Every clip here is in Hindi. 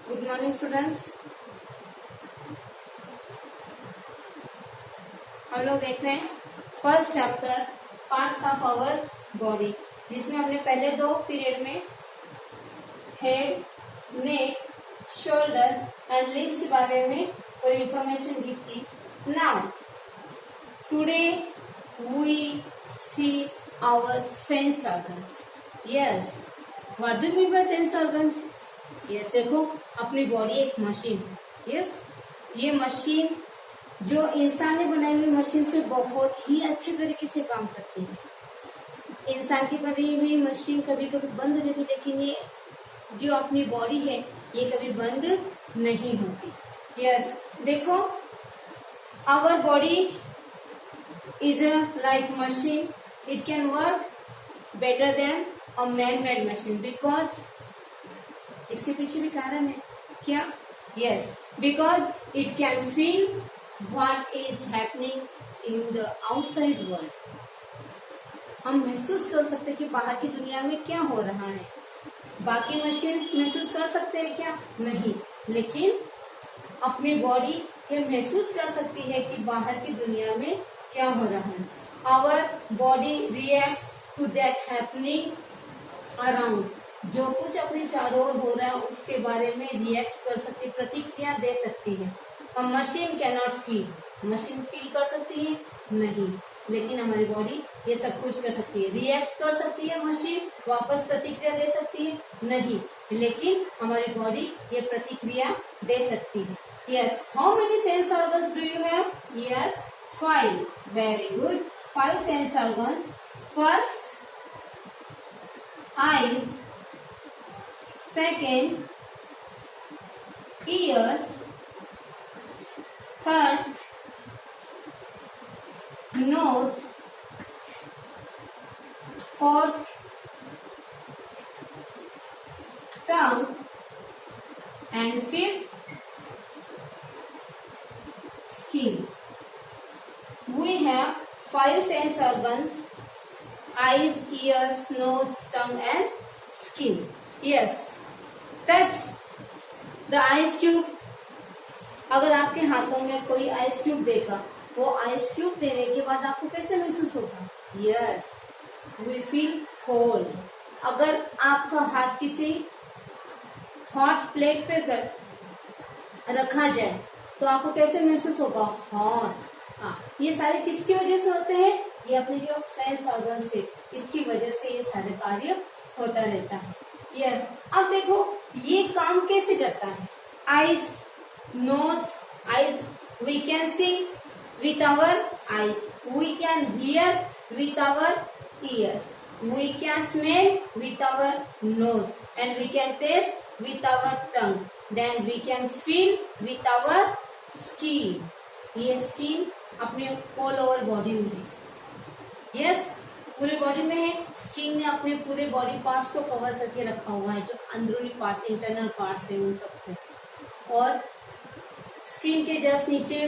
Good morning students. हम लोग देख रहे हैं first chapter parts of our body, जिसमें हमने पहले दो पीरियड में head, neck, shoulder and limbs के बारे में कोई इंफॉर्मेशन दी थी। Now today we see our sense organs. Yes, what do you mean by sense organs? Yes, देखो अपनी बॉडी एक मशीन है। यस, ये मशीन जो इंसान ने बनाई हुई मशीन से बहुत ही अच्छे तरीके से काम करती है। इंसान की बनी हुई मशीन कभी कभी बंद हो जाती है, लेकिन ये जो अपनी बॉडी है ये कभी बंद नहीं होती। यस, देखो our body is a like machine. It can work better than a man made machine because इसके पीछे भी कारण है क्या? Yes, because it can feel what is happening in the outside world. हम महसूस कर सकते हैं कि बाहर की दुनिया में क्या हो रहा है। बाकी मशीन्स महसूस कर सकते हैं क्या? नहीं, लेकिन अपनी बॉडी ये महसूस कर सकती है कि बाहर की दुनिया में क्या हो रहा है। Our body reacts to that happening around. जो कुछ अपने चारों ओर हो रहा है उसके बारे में रिएक्ट कर सकती है, प्रतिक्रिया दे सकती है। हम machine can not feel. Machine feel कर सकती है? नहीं, लेकिन हमारी बॉडी ये सब कुछ कर सकती है। रिएक्ट कर सकती है मशीन, वापस प्रतिक्रिया दे सकती है? नहीं, लेकिन हमारी बॉडी ये प्रतिक्रिया दे सकती है। Yes, how many sense organs do you have? Yes, 5। Very good, 5 sense organs. First eyes, second ears, third nose, fourth tongue, and fifth skin. We have 5 sense organs: eyes, ears, nose, tongue, and skin. Yes, touch the ice tube. अगर आपके हाथों में कोई आइस ट्यूब देगा, वो आइस ट्यूब देने के बाद आपको कैसे महसूस होगा? Yes, we feel cold. अगर आपका हाथ किसी हॉट प्लेट पे कर रखा जाए तो आपको कैसे महसूस होगा? हॉट। हाँ, ये सारे किसकी वजह से होते हैं? ये अपने जो सेंस ऑर्गन से, इसकी वजह से ये सारे कार्य होता रहता है। यस, अब देखो ये काम कैसे करता है। Eyes, nose, eyes, we can see with our eyes, we can hear with our ears, we can smell with our nose, and we can taste with our tongue, then we can feel with our skin. ये स्किन अपने ऑल ओवर बॉडी में है। यस, पूरे बॉडी में है। स्किन ने अपने पूरे बॉडी पार्ट्स को कवर करके रखा हुआ है, जो अंदरूनी पार्ट्स, इंटरनल पार्ट्स है उन सबको। और स्किन के जस्ट नीचे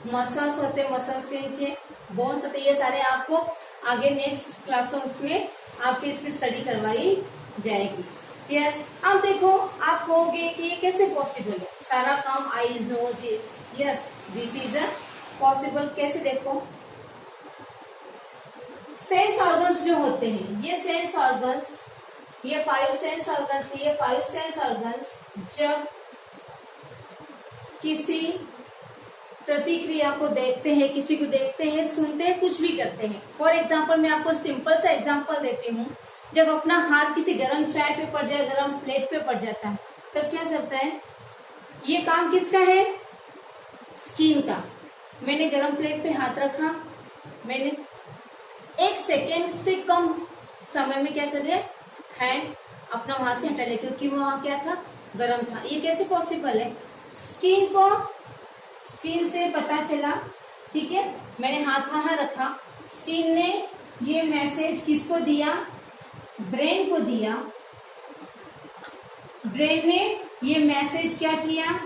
मसल्स होते हैं, मसल्स के नीचे बोन्स होते हैं। ये सारे आपको आगे नेक्स्ट क्लासेस में आपकी इसकी स्टडी करवाई जाएगी। यस, अब देखो आप कहोगे कि ये कैसे पॉसिबल है, सारा काम eyes, nose. Yes, this is a possible. कैसे? देखो सेंस ऑर्गन्स जो होते हैं, ये सेंस ऑर्गन्स, ये 5 सेंस ऑर्गन्स, ये 5 सेंस ऑर्गन्स जब किसी प्रतिक्रिया को देखते हैं, किसी को देखते हैं, सुनते हैं, कुछ भी करते हैं। फॉर एग्जाम्पल मैं आपको सिंपल सा एग्जाम्पल देती हूँ। जब अपना हाथ किसी गर्म चाय पे पड़ जाए, गर्म प्लेट पे पड़ जाता है, तब क्या करता है? ये काम किसका है? स्किन का। मैंने गर्म प्लेट पे हाथ रखा, मैंने 1 सेकेंड से कम समय में क्या कर रहे हैं? हैंड अपना वहां से हटा ले, क्योंकि वहां क्या था? गर्म था। ये कैसे पॉसिबल है? स्किन से पता चला, ठीक है, मैंने हाथ वहां रखा, स्किन ने ये मैसेज किसको दिया? ब्रेन को दिया। ब्रेन ने ये मैसेज क्या किया?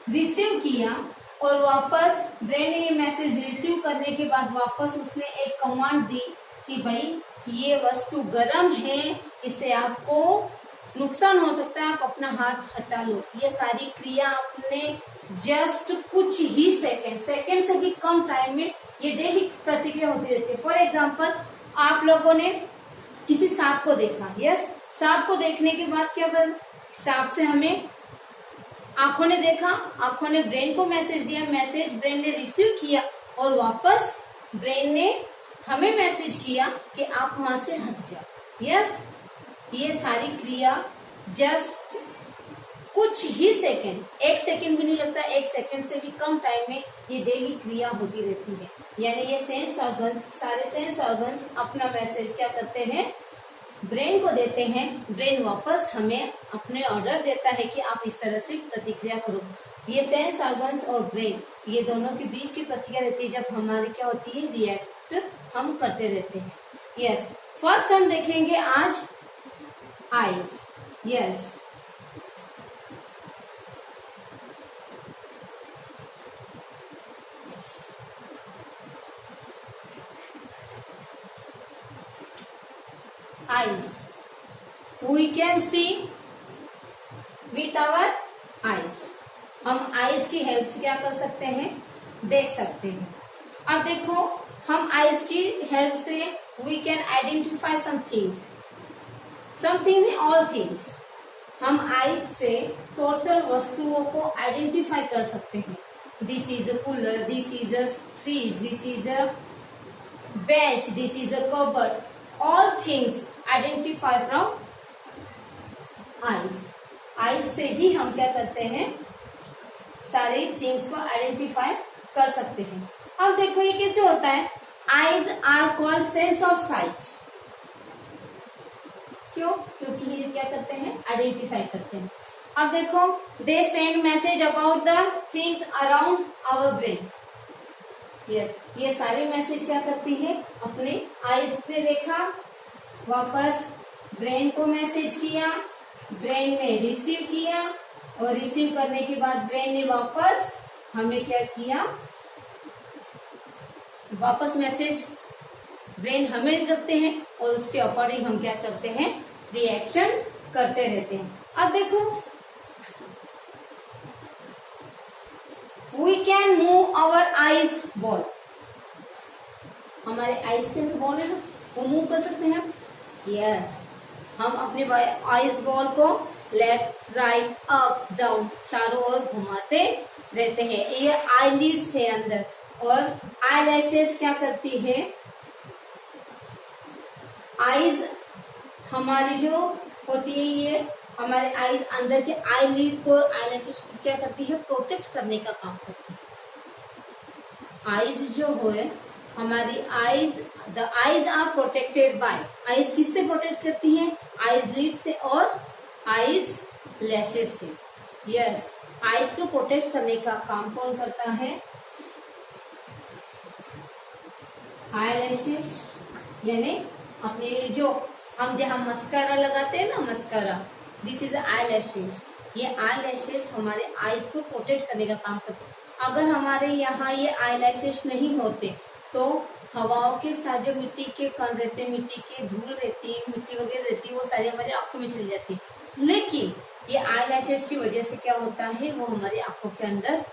रिसीव किया, और वापस ब्रेन ने ये मैसेज रिसीव करने के बाद वापस उसने एक कमांड दी कि भाई ये वस्तु गर्म है, इससे आपको नुकसान हो सकता है, आप अपना हाथ हटा लो। ये सारी क्रिया आपने जस्ट कुछ ही सेकंड से भी कम टाइम में ये डेली प्रतिक्रिया होती रहती है। फॉर एग्जाम्पल, आप लोगों ने किसी सांप को देखा, यस, सांप को देखने के बाद क्या सांप से हमें आंखों ने देखा, आंखों ने ब्रेन को मैसेज दिया, मैसेज ब्रेन ने रिसीव किया और वापस ब्रेन ने हमें मैसेज किया कि आप वहां से हट जाओ। यस, ये सारी क्रिया जस्ट कुछ ही सेकंड, 1 सेकंड भी नहीं लगता, 1 सेकंड से भी कम टाइम में ये डेली क्रिया होती रहती है। यानी ये सेंस ऑर्गन्स, सारे सेंस ऑर्गन्स अपना मैसेज क्या करते हैं, ब्रेन को देते हैं, ब्रेन वापस हमें अपने ऑर्डर देता है कि आप इस तरह से प्रतिक्रिया करो। ये सेंस ऑर्गन्स और ब्रेन, ये दोनों के बीच की प्रतिक्रिया रहती है जब हमारी क्या होती है, रिएक्ट हम करते रहते हैं। यस, फर्स्ट हम देखेंगे आज eyes. Yes, eyes, we can see with our eyes। हम आईज की हेल्प से क्या कर सकते हैं, देख सकते हैं। अब देखो, हम आईज की हेल्प से we can identify some things, something all things। हम आईज से टोटल वस्तुओं को आइडेंटिफाई कर सकते हैं। This is a cooler, this is a fridge, this is a bench, this is a cupboard, all things identify from eyes। eyes से ही हम क्या करते हैं, सारे थिंग्स को आइडेंटिफाई कर सकते हैं। अब देखो ये कैसे होता है, eyes are called sense of sight। क्यों? क्योंकि ये क्या करते हैं, आइडेंटिफाई करते हैं। अब देखो, they send message about the things around our brain। Yes, ये सारे मैसेज क्या करती है, अपने आईज ने देखा, वापस ब्रेन को मैसेज किया, ब्रेन ने रिसीव किया और रिसीव करने के बाद ब्रेन ने वापस हमें क्या किया, वापस मैसेज ब्रेन हमें करते हैं और उसके अकॉर्डिंग हम क्या करते हैं, रिएक्शन करते रहते हैं। अब देखो, we can move our eyes ball। हमारे आईज के अंदर बॉल है ना, वो मूव कर सकते हैं हम। यस, हम अपने आईज बॉल को लेफ्ट राइट अप डाउन चारों ओर घुमाते रहते हैं। ये आईलिड्स है अंदर, और आई लैशेस क्या करती है, आईज हमारी जो होती है, ये हमारे आईज अंदर के आईलिड को, आई लैशेस को क्या करती है, प्रोटेक्ट करने का काम करती है। आईज जो है हमारी eyes, the eyes are protected by, eyes किससे प्रोटेक्ट करती है, आईज लिड से और आईज लैशेस से। यस, आईज को प्रोटेक्ट करने का काम कौन करता है, आई लैशेस। यानी अपने जो हम जहाँ मस्कारा लगाते हैं ना, mascara, this is eye lashes. ये आई लैशेस हमारे आईज को प्रोटेक्ट करने का काम करते हैं। अगर हमारे यहाँ ये आई लैशेस नहीं होते तो हवाओं के साथ जो मिट्टी के कण रहते हैं, मिट्टी की धूल रहती है, मिट्टी वगैरह रहती है, वो सारी हमारी आंखों में चली जाती है। लेकिन ये आई लैशेस की वजह से क्या होता है, वो हमारी आंखों के अंदर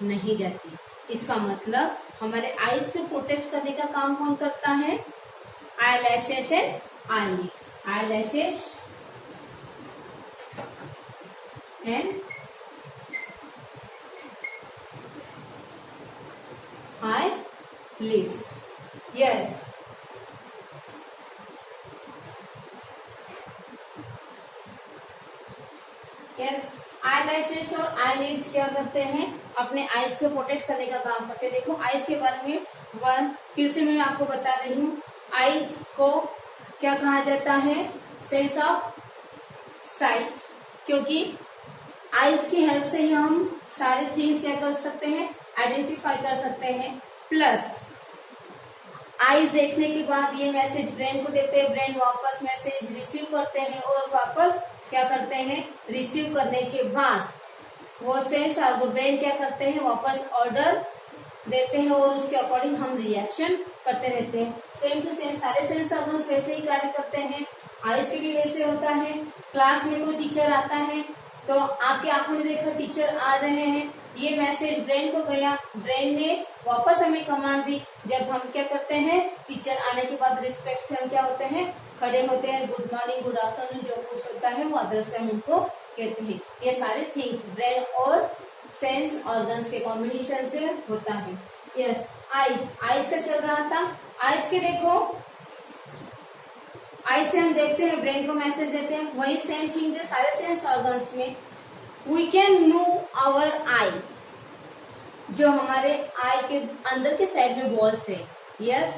नहीं जाती। इसका मतलब हमारे आईज को प्रोटेक्ट करने का काम कौन करता है, eyelashes and eyelids, eyelashes and eyelids। yes, yes, eyelashes और eyelids क्या करते हैं, अपने आईज को प्रोटेक्ट करने का काम करते हैं। देखो, आईज के बारे में फिर से मैं आपको बता रही हूँ। आईज को क्या कहा जाता है, सेंस ऑफ साइट, क्योंकि आईज की हेल्प से ही हम सारे थिंग्स क्या कर सकते हैं, आइडेंटिफाई कर सकते हैं। प्लस आईज देखने के बाद ये मैसेज ब्रेन को देते हैं, ब्रेन वापस मैसेज रिसीव करते हैं और वापस क्या करते हैं, रिसीव करने के बाद वो सेंस और ब्रेन क्या करते हैं, वापस ऑर्डर देते हैं और उसके अकॉर्डिंग हम रिएक्शन करते रहते हैं। सेम टू सेम सारे सेंस ऑर्गन्स वैसे ही कार्य करते हैं। आइज के भी वैसे होता है। क्लास में कोई टीचर आता है तो आपकी आंखों ने देखा टीचर आ रहे हैं, ये मैसेज ब्रेन को गया, ब्रेन ने वापस हमें कमांड दी। जब हम क्या करते हैं, टीचर आने के बाद रिस्पेक्ट से हम क्या होते हैं, खड़े होते हैं, गुड मॉर्निंग गुड आफ्टरनून जो कुछ होता है वो अदर से हम उनको कहते हैं। ये सारे थिंग्स ब्रेन और सेंस ऑर्गन्स के कॉम्बिनेशन से होता है। यस, आइज का चल रहा था। आइज के देखो, आई से हम देखते हैं, ब्रेन को मैसेज देते हैं, वही सेम थिंग है सारे सेंस ऑर्गन्स में। वी कैन मूव आवर आई, जो हमारे आई के अंदर के साइड में बॉल्स है, यस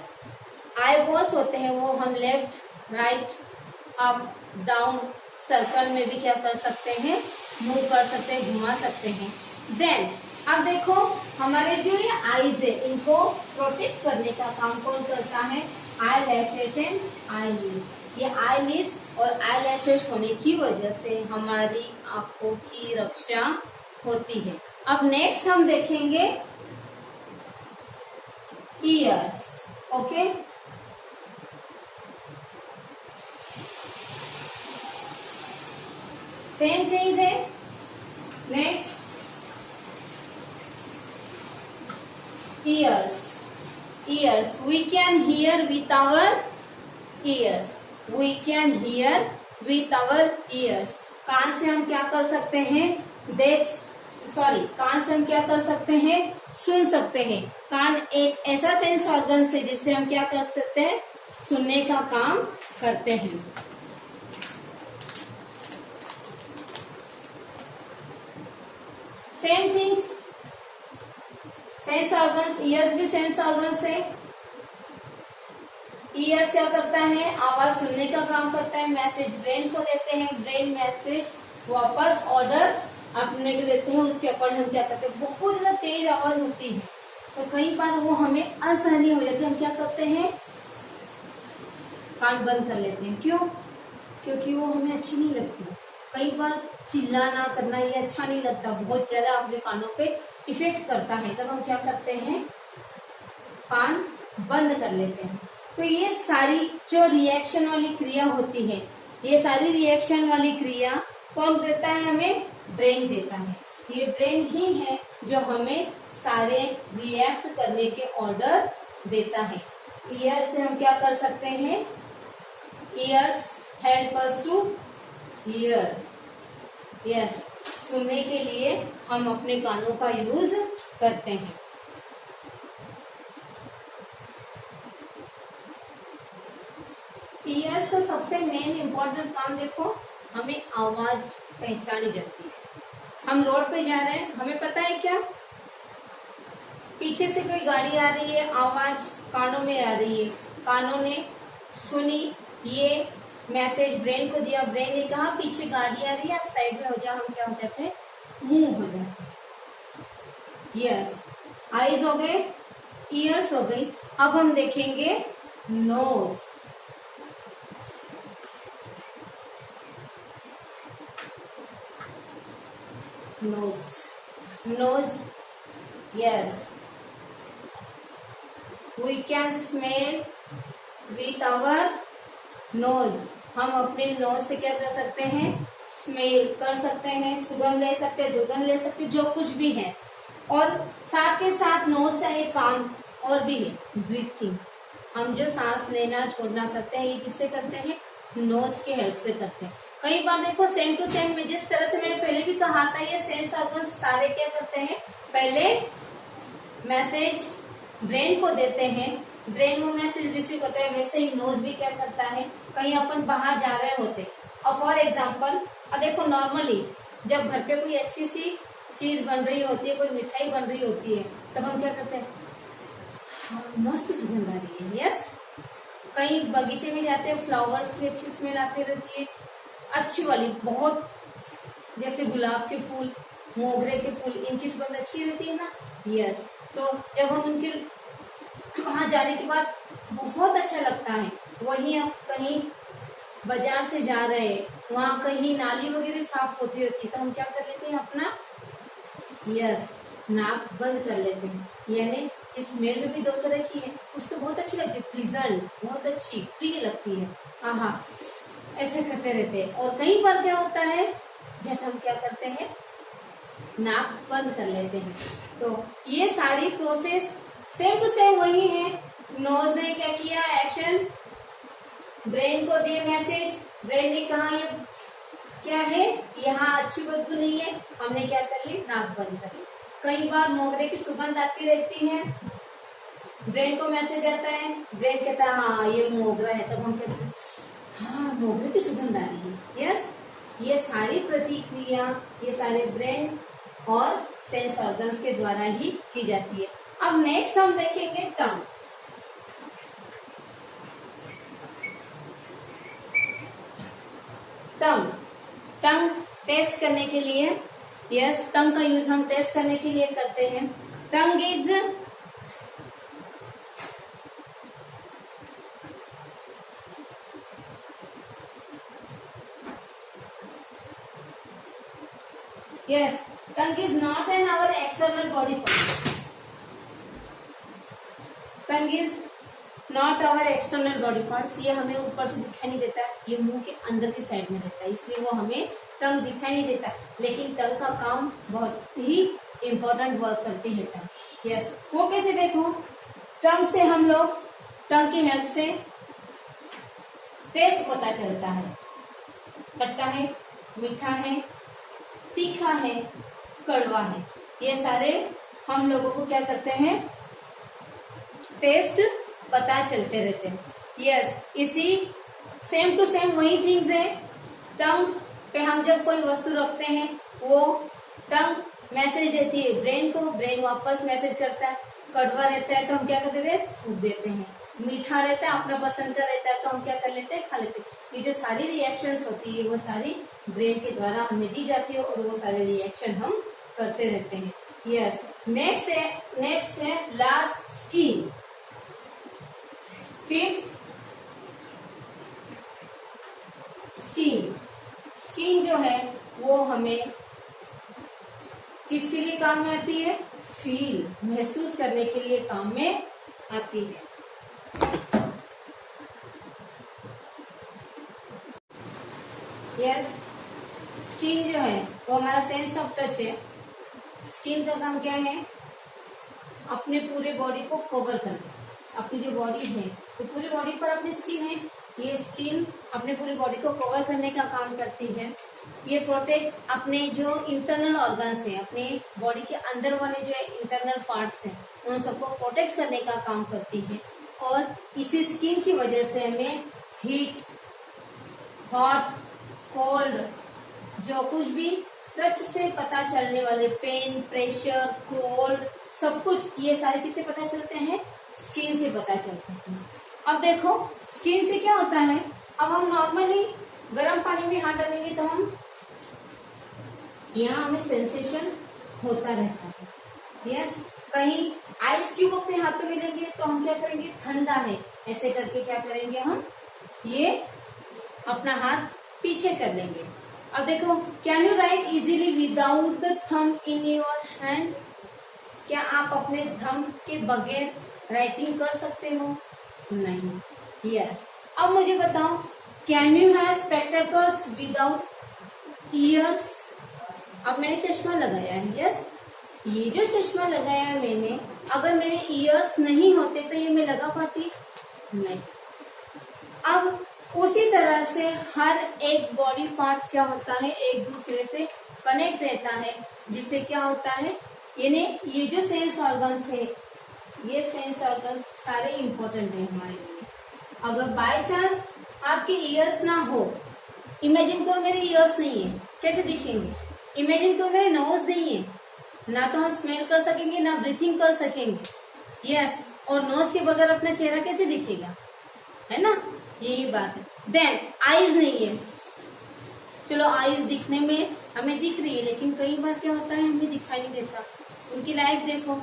आई बॉल्स होते हैं, वो हम left right up down circle में भी क्या कर सकते हैं, मूव कर सकते हैं, घुमा सकते हैं। देन अब देखो हमारे जो ये आईज है इनको प्रोटेक्ट करने का काम कौन करता है, eyelashes and I leads. ये आई लिड्स और आई लैशेस होने की वजह से हमारी आंखों की रक्षा होती है। अब नेक्स्ट हम देखेंगे ईयर्स। ओके, सेम थिंग है। Next ears. Ears, we can hear with our ears. We can hear with our ears. कान से हम क्या कर सकते हैं, कान से हम क्या कर सकते हैं, सुन सकते हैं। कान एक ऐसा सेंस ऑर्गन है जिससे हम क्या कर सकते हैं, सुनने का काम करते हैं। Same things, sense organs, years भी सेंस ऑर्गन्स है। ईयर्स क्या करता है, आवाज सुनने का काम करता है, मैसेज ब्रेन को देते हैं, ब्रेन मैसेज वापस ऑर्डर अपने को देते हैं, उसके अकॉर्डिंग हम क्या करते हैं, बहुत ज्यादा तेज आवाज होती है तो कई बार वो हमें असहनीय हो जाती है, हम क्या करते हैं, कान बंद कर लेते हैं। क्यों? क्योंकि वो हमें अच्छी नहीं लगती। कई बार चिल्लाना करना ये अच्छा नहीं लगता, बहुत ज्यादा अपने कानों पे इफेक्ट करता है, तब हम क्या करते हैं, कान बंद कर लेते हैं। तो ये सारी जो रिएक्शन वाली क्रिया होती है, ये सारी रिएक्शन वाली क्रिया कौन देता है हमें, ब्रेन देता है। ये ब्रेन ही है जो हमें सारे रिएक्ट करने के ऑर्डर देता है। ईयर से हम क्या कर सकते हैं, ears help us to hear. Yes, सुनने के लिए हम अपने कानों का यूज करते हैं। ईयर्स का सबसे मेन इम्पोर्टेंट काम देखो, हमें आवाज पहचानी जाती है। हम रोड पे जा रहे हैं, हमें पता है क्या, पीछे से कोई गाड़ी आ रही है, आवाज कानों में आ रही है, कानों ने सुनी, ये मैसेज ब्रेन को दिया, ब्रेन ने कहा पीछे गाड़ी आ रही है, आप साइड में हो जाओ, हम क्या हो जाते हैं, मूव हो जाते हैं। यस, आईज हो गए, ईयर्स हो गई। अब हम देखेंगे nose. Nose, yes, we can smell with our nose. हम अपने नोज से क्या कर सकते हैं, स्मेल कर सकते हैं, सुगंध ले सकते हैं, दुर्गंध ले सकते हैं, जो कुछ भी है। और साथ के साथ नोज का एक काम और भी है, ब्रीथिंग। हम जो सांस लेना छोड़ना करते हैं, ये किससे करते हैं, नोज के हेल्प से करते हैं। कई बार देखो सेम टू सेम में, जिस तरह से मैंने पहले भी कहा था, ये सेंस ऑर्गन सारे क्या करते हैं, पहले मैसेज ब्रेन को देते हैं, ब्रेन वो मैसेज रिसीव करता है, वैसे ही नोज भी क्या करता है, कहीं अपन बाहर जा रहे होते और फॉर एग्जाम्पल अब देखो, नॉर्मली जब घर पे कोई अच्छी सी चीज बन रही होती है, कोई मिठाई बन रही होती है, तब हम क्या करते हैं, हाँ, मस्त सुगंध आ रही है। यस, कहीं बगीचे में जाते हैं, फ्लावर्स की अच्छी स्मेल आती रहती है, अच्छी वाली, बहुत जैसे गुलाब के फूल, मोगरे के फूल, इनकी सुगंध अच्छी रहती है ना। यस, तो जब हम उनके वहां जाने के बाद बहुत अच्छा लगता है। वहीं आप कहीं बाजार से जा रहे हैं, वहां कहीं नाली वगैरह साफ होती रहती है, तो हम क्या कर लेते हैं अपना, यस, नाक बंद कर लेते हैं। यानी स्मेल में भी दो तरह की है, कुछ तो बहुत अच्छी लगती है, प्लीजेंट, बहुत अच्छी प्रिय लगती है, आहा, ऐसे करते रहते हैं। और कई बार क्या होता है, जब हम क्या करते हैं, नाक बंद कर लेते हैं। तो ये सारी प्रोसेस सेम टू सेम वही है। नोज ने क्या किया, एक्शन, ब्रेन को दिए मैसेज, ब्रेन ने कहा ये क्या है, यहाँ अच्छी बदबू नहीं है, हमने क्या कर ली, नाक बंद कर ली। कई बार मोगरे की सुगंध आती रहती है, ब्रेन को मैसेज आता है, ब्रेन कहता है हाँ ये मोगरा है, तब हम कहते हैं हाँ मोगरे की सुगंध आ रही है। यस, ये सारी प्रतिक्रिया ये सारे ब्रेन और सेंस ऑर्गन्स के द्वारा ही की जाती है। अब नेक्स्ट हम देखेंगे टंग। टंग, टंग टेस्ट करने के लिए, यस, टंग का यूज हम टेस्ट करने के लिए करते हैं। Tongue is yes, tongue is not an our external body part. Tongue is not our external body parts. ये हमें ऊपर से दिखाई नहीं देता, ये मुंह के अंदर की साइड में रहता है, इसलिए वो हमें टंग दिखाई नहीं देता। लेकिन टंग का काम बहुत ही इम्पोर्टेंट वर्क करती है टंग। यस, वो कैसे देखो, टंग से हम लोग, टंग की हेल्प से टेस्ट पता चलता है, खट्टा है, मीठा है, तीखा है, कड़वा है, ये सारे हम लोगों को क्या करते हैं, टेस्ट पता चलते रहते हैं। यस, इसी सेम टू सेम वही थिंग्स है। टंग पे हम जब कोई वस्तु रखते हैं, वो टंग मैसेज देती है ब्रेन को, ब्रेन वापस मैसेज करता है। कड़वा रहता है तो हम क्या करते हैं, थूक देते हैं। मीठा रहता है, अपना पसंद का रहता है तो हम क्या कर लेते हैं, खा लेते हैं। ये जो सारी रिएक्शंस होती है वो सारी ब्रेन के द्वारा हमें दी जाती है और वो सारे रिएक्शन हम करते रहते हैं। यस, नेक्स्ट है last, skin. Fifth, skin. Skin जो है वो हमें किसके लिए काम में आती है, फील, महसूस करने के लिए काम में आती है। यस, स्किन जो है वो हमारा सेंस ऑफ टच है। स्किन का काम क्या है, अपने पूरे बॉडी को कवर करना। अपनी जो बॉडी है तो पूरी बॉडी पर अपनी स्किन है, ये स्किन अपने पूरी बॉडी को कवर करने का काम करती है। ये प्रोटेक्ट अपने जो इंटरनल ऑर्गन्स हैं, अपने बॉडी के अंदर वाले जो इंटरनल पार्ट्स हैं, उन सबको प्रोटेक्ट करने का काम करती है। और इसी स्किन की वजह से हमें हीट, हॉट, कोल्ड, जो कुछ भी टच से पता चलने वाले पेन, प्रेशर, कोल्ड, सब कुछ ये सारे किससे पता चलते हैं, स्किन से पता चलते हैं। अब देखो स्किन से क्या होता है, अब हम नॉर्मली गर्म पानी में हाथ डालेंगे तो हम यहाँ हमें सेंसेशन होता रहता है। यस, कहीं आइस क्यूब अपने हाथों में लेंगे तो हम क्या करेंगे, ठंडा है ऐसे करके क्या करेंगे, हम ये अपना हाथ पीछे कर लेंगे। अब देखो, can you right easily without the thumb in your hand? क्या आप अपने थंब के बगैर राइटिंग कर सकते हो? नहीं। यस, अब मुझे बताओ, can you have spectacles without years? अब मैंने चश्मा लगाया है, यस, ये जो चश्मा लगाया है मैंने, अगर मेरे ईयर्स नहीं होते तो ये मैं लगा पाती? नहीं। अब उसी तरह से हर एक बॉडी पार्ट्स क्या होता है, एक दूसरे से कनेक्ट रहता है, जिससे क्या होता है, ये जो सेंस ऑर्गन्स है, ये सेंस ऑर्गन्स सारे इंपॉर्टेंट है हमारे लिए। अगर बाय चांस आपके ईयर्स ना हो, इमेजिन करो मेरे ईयर्स नहीं है, कैसे दिखेंगे? इमेजिन करो मेरे नोज नहीं है, ना तो हम स्मेल कर सकेंगे ना ब्रीथिंग कर सकेंगे। यस, और नोज के बगैर अपना चेहरा कैसे दिखेगा, है ना, यही बात है। देन आईज नहीं है, चलो आईज दिखने में हमें दिख रही है, लेकिन कई बार क्या होता है हमें दिखाई नहीं देता, उनकी लाइफ देखो।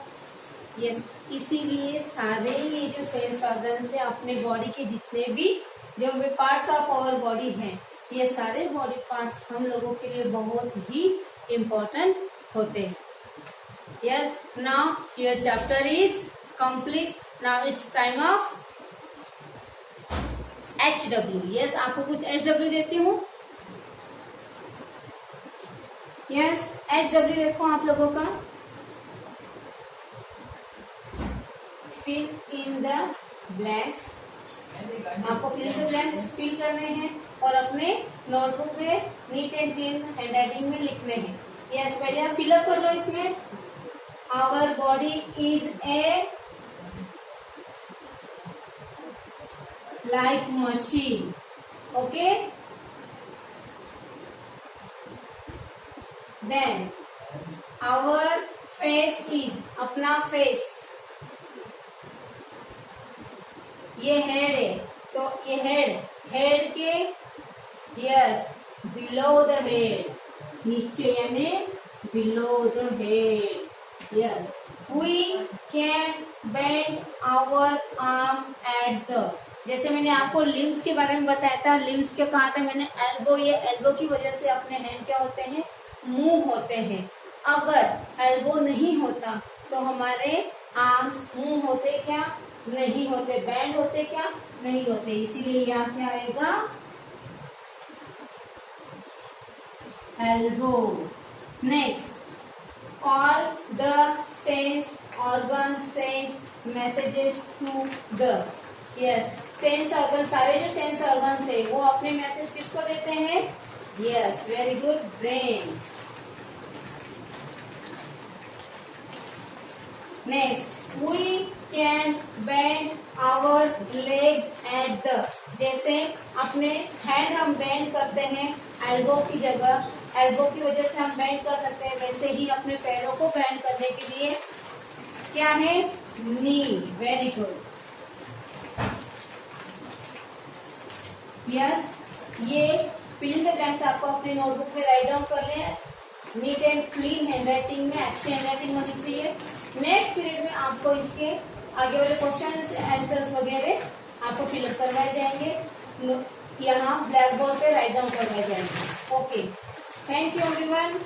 यस, इसीलिए सारे ये जो सेंस ऑर्गन्स है अपने बॉडी के जितने भी जो पार्ट्स ऑफ आवर बॉडी हैं, ये सारे बॉडी पार्ट्स हम लोगों के लिए बहुत ही इम्पोर्टेंट होते हैं। Yes, now your chapter is complete. Now it's time of HW. Yes, आपको कुछ HW देती हूँ. Yes, HW देखो आप लोगों का. Fill in the blanks. आपको fill in the blanks fill करने हैं और अपने नोटबुक पे नीट एंड क्लीन हैंडराइटिंग में लिखने हैं. यस, पहले आप फिलअप कर लो इसमें. Our body is a like machine. Okay, then our face is, अपना फेस, ये हेड है तो ये हेड के यस बिलो द हेड, नीचे यानी below the head. Yes, we can bend our arm at the, जैसे मैंने आपको लिम्स के बारे में बताया था. लिम्स क्या कहा था मैंने? एल्बो. ये एल्बो की वजह से अपने हैंड क्या होते हैं? मूव होते हैं. अगर एल्बो नहीं होता तो हमारे आर्म्स मूव होते क्या? नहीं होते. बैंड होते क्या? नहीं होते. इसीलिए यहाँ क्या आएगा? Elbow. Next, all the sense organ send messages to the. Yes, sense organ, सारे जो सेंस ऑर्गन है वो अपने मैसेज किसको देते हैं? Yes, very good, brain. Next, we can bend our legs at the, जैसे अपने हैंड हम बेंड करते हैं एल्बो की जगह, एल्बो की वजह से हम बेंड कर सकते हैं, वैसे ही अपने पैरों को बेंड करने के लिए क्या है? नी. Very good. यस, ये फिल इन द ब्लैंक्स आपको अपने नोटबुक में राइट डाउन कर लें. नीट एंड क्लीन हैंडराइटिंग में, अच्छी हैंडराइटिंग होनी चाहिए. नेक्स्ट पीरियड में आपको इसके आगे वाले क्वेश्चन आंसर्स वगैरह आपको फिलअप करवाए जाएंगे, यहाँ ब्लैक बोर्ड पे राइट डाउन करवाए जाएंगे. Okay, thank you everyone.